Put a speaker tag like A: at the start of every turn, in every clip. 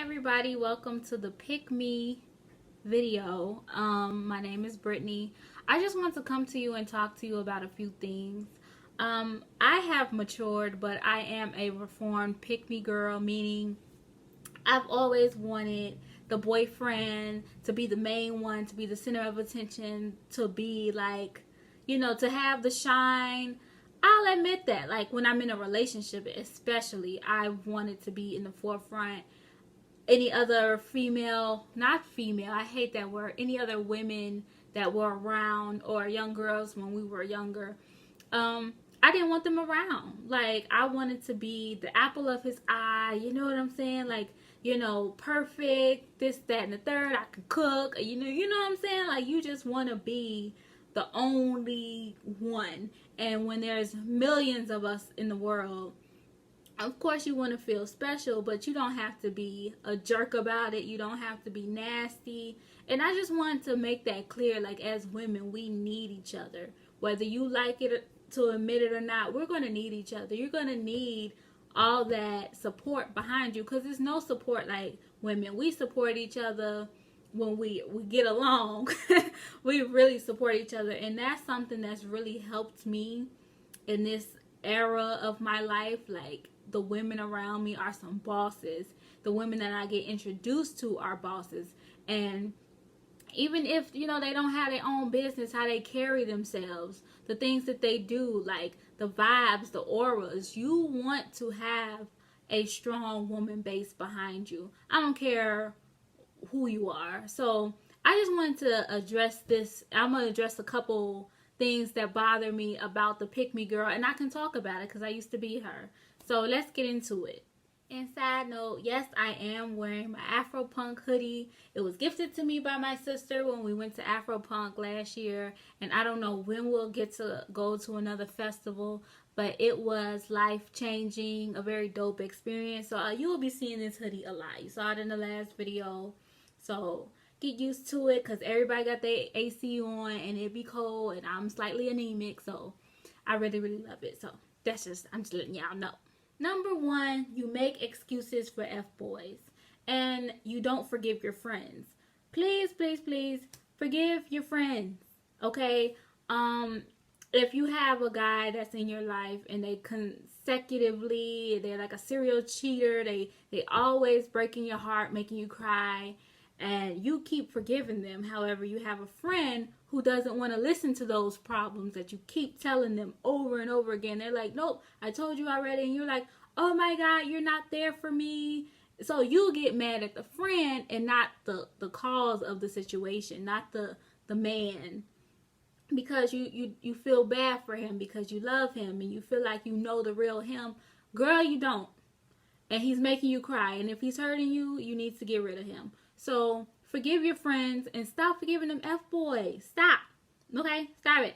A: everybody, welcome to the Pick Me video. My name is Brittany. I just want to come to you and talk to you about a few things. I have matured, but I am a reformed pick me girl, meaning I've always wanted the boyfriend to be the main one, to be the center of attention, to be like, to have the shine. I'll admit that, like when I'm in a relationship, especially, I wanted to be in the forefront. Any other female, not female, I hate that word, any other women that were around or young girls when we were younger, I didn't want them around. Like, I wanted to be the apple of his eye, you know what I'm saying? Like, perfect, this, that, and the third. I can cook, you know what I'm saying? Like, you just want to be the only one. And when there's millions of us in the world, of course you want to feel special, but you don't have to be a jerk about it. You don't have to be nasty. And I just wanted to make that clear, like, as women, we need each other. Whether you like it to admit it or not, we're going to need each other. You're going to need all that support behind you, because there's no support like women. We support each other when we get along. We really support each other, and that's something that's really helped me in this era of my life. Like, the women around me are some bosses. The women that I get introduced to are bosses. And even if, they don't have their own business, how they carry themselves, the things that they do, like the vibes, the auras, you want to have a strong woman base behind you. I don't care who you are. So I just wanted to address this. I'm going to address a couple things that bother me about the pick me girl, and I can talk about it because I used to be her. So let's get into it. And side note, yes, I am wearing my Afro Punk hoodie. It was gifted to me by my sister when we went to Afro Punk last year, and I don't know when we'll get to go to another festival, but it was life-changing, a very dope experience. So you will be seeing this hoodie a lot. You saw it in the last video, so get used to it, because everybody got their AC on and it be cold, and I'm slightly anemic, so I really, really love it. So I'm just letting y'all know. Number one, you make excuses for F-boys, and you don't forgive your friends. Please, please, please forgive your friends, okay? If you have a guy that's in your life and they consecutively, they're like a serial cheater, they always breaking your heart, making you cry, and you keep forgiving them. However, you have a friend who doesn't want to listen to those problems that you keep telling them over and over again. They're like, nope, I told you already. And you're like, oh my God, you're not there for me. So you get mad at the friend and not the cause of the situation, not the man. Because you feel bad for him because you love him and you feel like you know the real him. Girl, you don't. And he's making you cry. And if he's hurting you, you need to get rid of him. So forgive your friends and stop forgiving them F-boys. Stop. Okay? Stop it.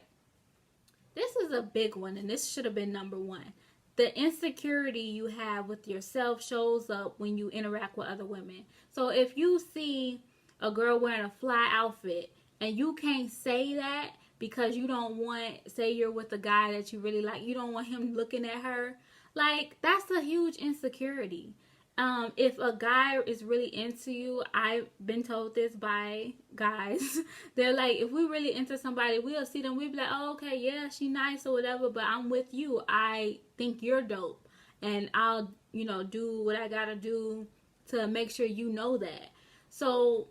A: This is a big one, and this should have been number one. The insecurity you have with yourself shows up when you interact with other women. So if you see a girl wearing a fly outfit and you can't say that because you don't want, say you're with a guy that you really like, you don't want him looking at her, like, that's a huge insecurity. If a guy is really into you, I've been told this by guys. They're like, if we really into somebody, we'll see them, we'll be like, oh, okay, yeah, she nice or whatever, but I'm with you. I think you're dope. And I'll, do what I gotta do to make sure you know that. So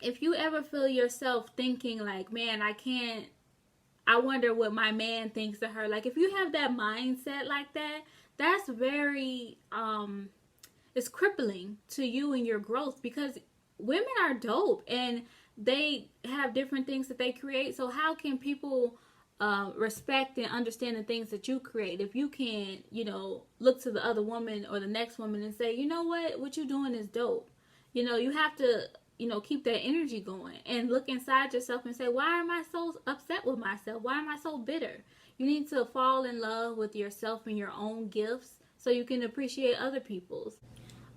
A: if you ever feel yourself thinking like, man, I wonder what my man thinks of her. Like, if you have that mindset like that, that's very, it's crippling to you and your growth, because women are dope and they have different things that they create. So how can people respect and understand the things that you create if you can't, look to the other woman or the next woman and say, you know what you're doing is dope. You have to, keep that energy going and look inside yourself and say, why am I so upset with myself? Why am I so bitter? You need to fall in love with yourself and your own gifts so you can appreciate other people's.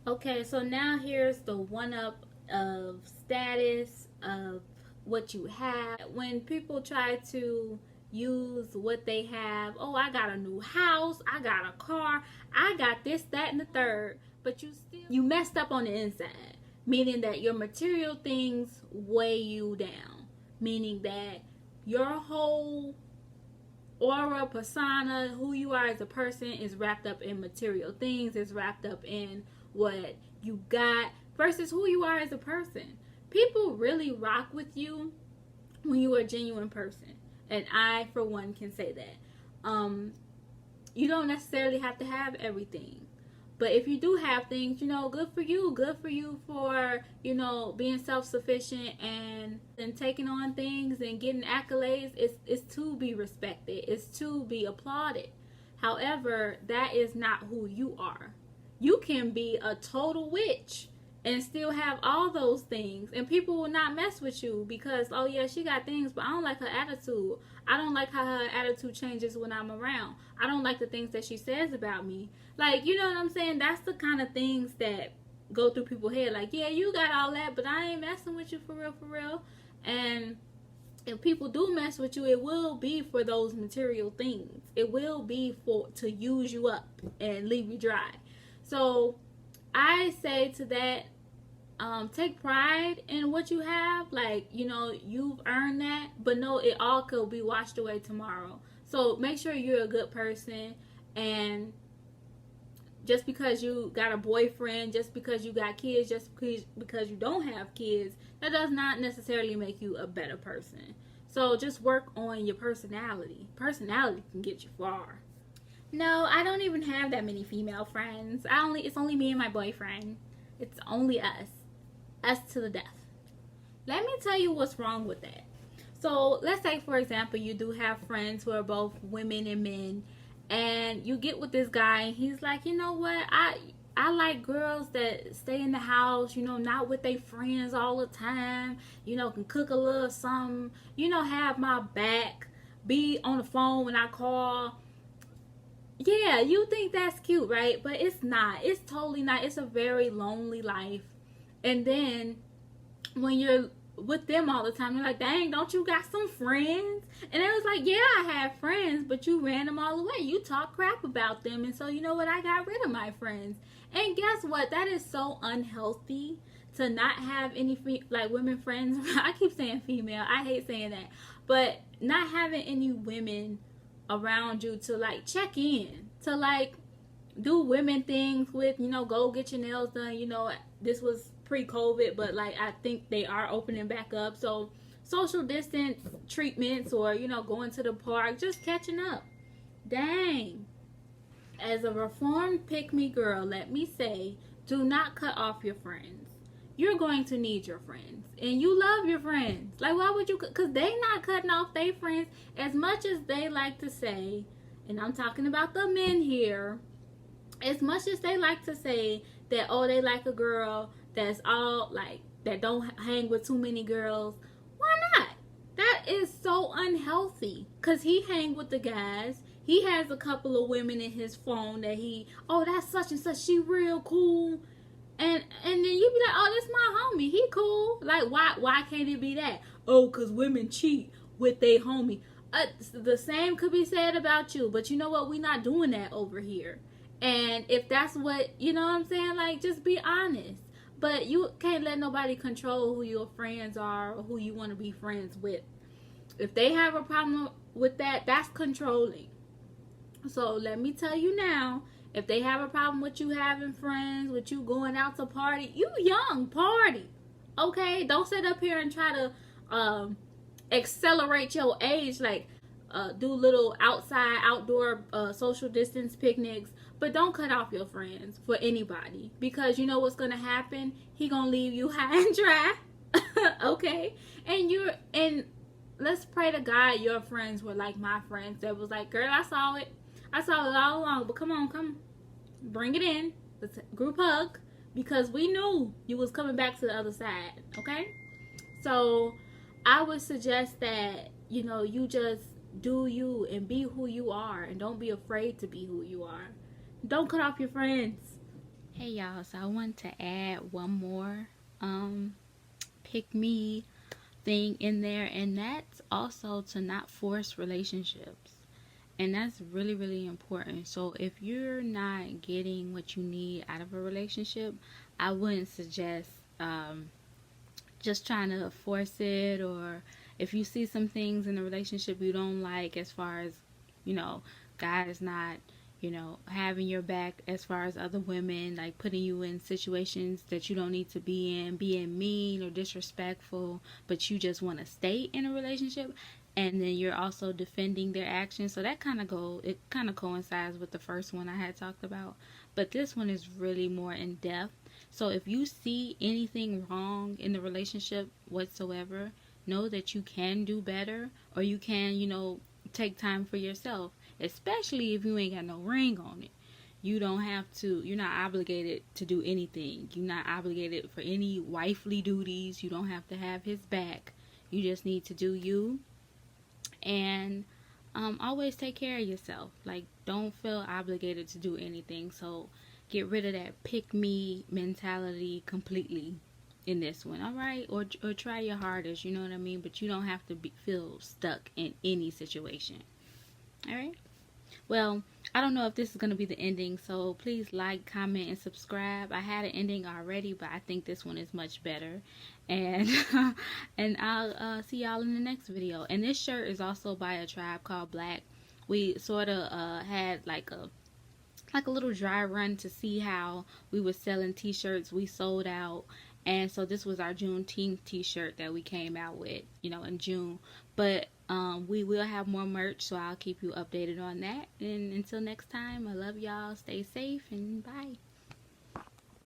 A: Okay, so now here's the one-up of status, of what you have. When people try to use what they have, oh, I got a new house, I got a car, I got this, that, and the third. but you messed up on the inside, meaning that your material things weigh you down, meaning that your whole aura, persona, who you are as a person is wrapped up in material things, is wrapped up in what you got versus who you are as a person. People really rock with you when you are a genuine person, and I for one can say that. You don't necessarily have to have everything, but if you do have things, good for you. Good for you for, being self-sufficient and taking on things and getting accolades. It's to be respected. It's to be applauded. However, that is not who you are. You can be a total witch and still have all those things, and people will not mess with you because, oh yeah, she got things, but I don't like her attitude. I don't like how her attitude changes when I'm around. I don't like the things that she says about me. Like, you know what I'm saying? That's the kind of things that go through people's head. Like, yeah, you got all that, but I ain't messing with you for real, for real. And if people do mess with you, it will be for those material things. It will be to use you up and leave you dry. So I say to that, take pride in what you have. Like, you've earned that, but no, it all could be washed away tomorrow. So make sure you're a good person, and just because you got a boyfriend, just because you got kids, just because you don't have kids, that does not necessarily make you a better person. So just work on your personality. Personality can get you far. No, I don't even have that many female friends. It's only me and my boyfriend. It's only us. Us to the death. Let me tell you what's wrong with that. So let's say, for example, you do have friends who are both women and men, and you get with this guy and he's like, you know what, I like girls that stay in the house, not with their friends all the time, can cook a little something, have my back, be on the phone when I call. Yeah, you think that's cute, right? But it's not. It's totally not. It's a very lonely life. And then when you're with them all the time, you're like, dang, don't you got some friends? And it was like, yeah, I have friends, but you ran them all away. You talk crap about them. And so, you know what? I got rid of my friends. And guess what? That is so unhealthy to not have any women friends. I keep saying female. I hate saying that. But not having any women around you to check in, to do women things with, go get your nails done. This was pre-COVID, but I think they are opening back up, so social distance treatments, or going to the park, just catching up. Dang. As a reformed pick-me girl, let me say, do not cut off your friends. You're going to need your friends, and you love your friends. Why would you? Because they not cutting off their friends. As much as they like to say, and I'm talking about the men here, as much as they like to say that, oh, they like a girl that's all that don't hang with too many girls, why not? That is so unhealthy, because he hang with the guys. He has a couple of women in his phone that that's such and such, she real cool. And then you be like, oh, this my homie, he cool. Why can't it be that? Oh, because women cheat with their homie. The same could be said about you, but you know what? We not doing that over here. And if that's what, you know what I'm saying, just be honest. But you can't let nobody control who your friends are or who you want to be friends with. If they have a problem with that, that's controlling. So let me tell you now, if they have a problem with you having friends, with you going out to party, you young, party. Okay? Don't sit up here and try to accelerate your age, do little outdoor social distance picnics. But don't cut off your friends for anybody, because you know what's going to happen? He going to leave you high and dry. Okay? And let's pray to God your friends were like my friends that was like, girl, I saw it all along, but come bring it in. Let's group hug, because we knew you was coming back to the other side. Okay? So I would suggest that, you just do you and be who you are, and don't be afraid to be who you are. Don't cut off your friends. Hey y'all, so I want to add one more pick me thing in there, and that's also to not force relationships. And that's really, really important. So if you're not getting what you need out of a relationship, I wouldn't suggest just trying to force it, or if you see some things in the relationship you don't like, as far as, you know, God is not, having your back as far as other women, like putting you in situations that you don't need to be in, being mean or disrespectful, but you just want to stay in a relationship, and then you're also defending their actions. So that it kind of coincides with the first one I had talked about, but this one is really more in depth. So if you see anything wrong in the relationship whatsoever, know that you can do better, or you can, take time for yourself, especially if you ain't got no ring on it. You're not obligated to do anything. You're not obligated for any wifely duties. You don't have to have his back. You just need to do you, and always take care of yourself. Like, don't feel obligated to do anything. So get rid of that pick me mentality completely in this one, all right? Or try your hardest, you know what I mean? But you don't have to feel stuck in any situation, all right? Well, I don't know if this is going to be the ending, so please like, comment, and subscribe. I had an ending already, but I think this one is much better. And and I'll see y'all in the next video. And this shirt is also by a tribe called Black. We sort of had like a little dry run to see how we were selling t-shirts. We sold out, and so this was our Juneteenth t-shirt that we came out with, in June. But we will have more merch, so I'll keep you updated on that. And until next time, I love y'all. Stay safe, and bye.